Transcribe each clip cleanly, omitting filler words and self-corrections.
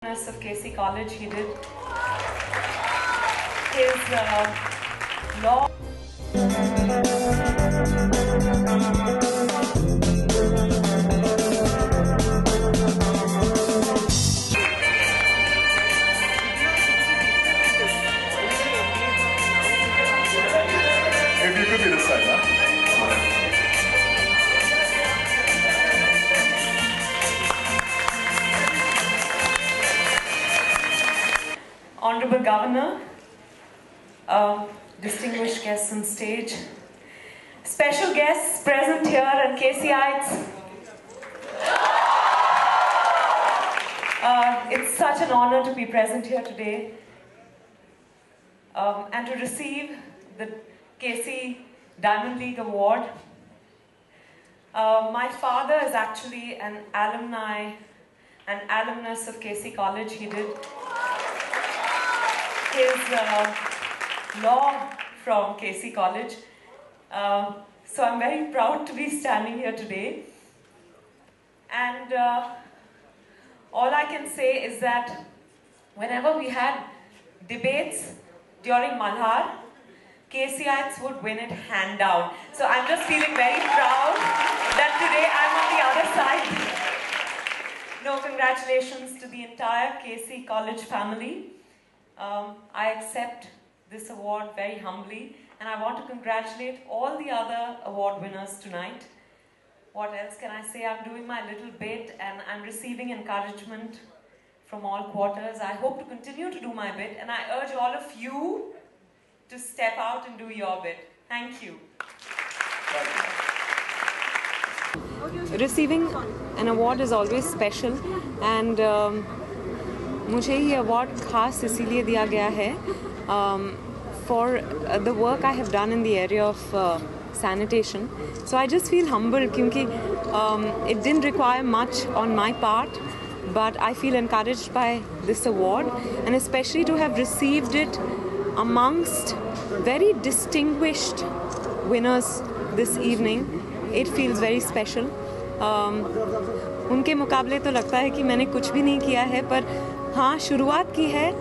Of KC College, he did his law. If you could be this side, huh? Honorable Governor, distinguished guests on stage, special guests present here and KCites. It's such an honor to be present here today and to receive the KC Diamond League Award. My father is actually an alumnus of KC College. He did his law from KC College. So I'm very proud to be standing here today. And all I can say is that whenever we had debates during Malhar, KCites would win it hand down. So I'm just feeling very proud that today I'm on the other side. No, congratulations to the entire KC College family. I accept this award very humbly, and I want to congratulate all the other award winners tonight. What else can I say? I'm doing my little bit and I'm receiving encouragement from all quarters. I hope to continue to do my bit, and I urge all of you to step out and do your bit. Thank you. Receiving an award is always special, and मुझे ये award खास इसीलिए दिया गया है for the work I have done in the area of sanitation. So I just feel humbled क्योंकि it didn't require much on my part, but I feel encouraged by this award, and especially to have received it amongst very distinguished winners this evening. It feels very special. उनके मुकाबले तो लगता है कि मैंने कुछ भी नहीं किया है, पर हाँ शुरुआत की है.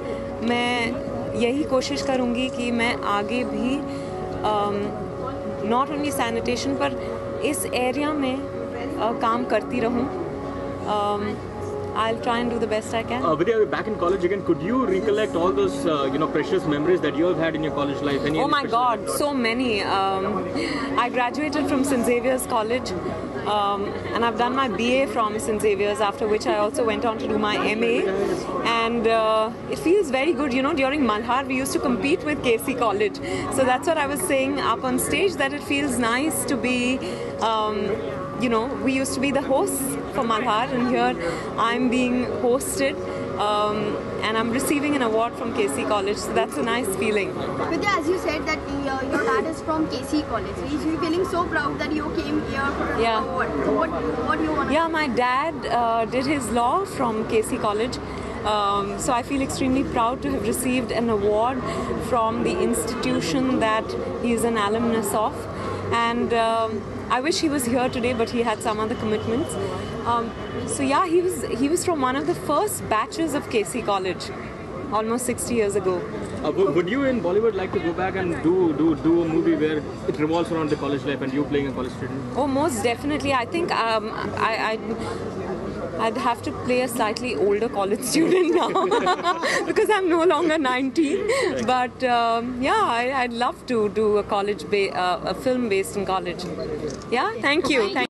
मैं यही कोशिश करूँगी कि मैं आगे भी नॉट ओनली सैनिटेशन पर इस एरिया में काम करती रहूँ. I'll try and do the best I can. Vidya, back in college again, could you recollect all those precious memories that you have had in your college life? Oh my God, so many. I graduated from St. Xavier's College, and I've done my BA from St. Xavier's, after which I also went on to do my MA. And it feels very good. You know, during Malhar, we used to compete with KC College. So that's what I was saying up on stage, that it feels nice to be, we used to be the hosts for Malhar, and here I'm being hosted, and I'm receiving an award from KC College, so that's a nice feeling. Vidya, as you said that your dad is from KC College, so you're feeling so proud that you came here for an award. What do you want to say? My dad did his law from KC College, so I feel extremely proud to have received an award from the institution that he is an alumnus of, and I wish he was here today, but he had some other commitments. So yeah, he was from one of the first batches of KC College, almost 60 years ago. Would you in Bollywood like to go back and do a movie where it revolves around the college life and you playing a college student? Oh, most definitely. I think I'd have to play a slightly older college student now because I'm no longer 19. But yeah, I'd love to do a film based in college. Yeah, thank you.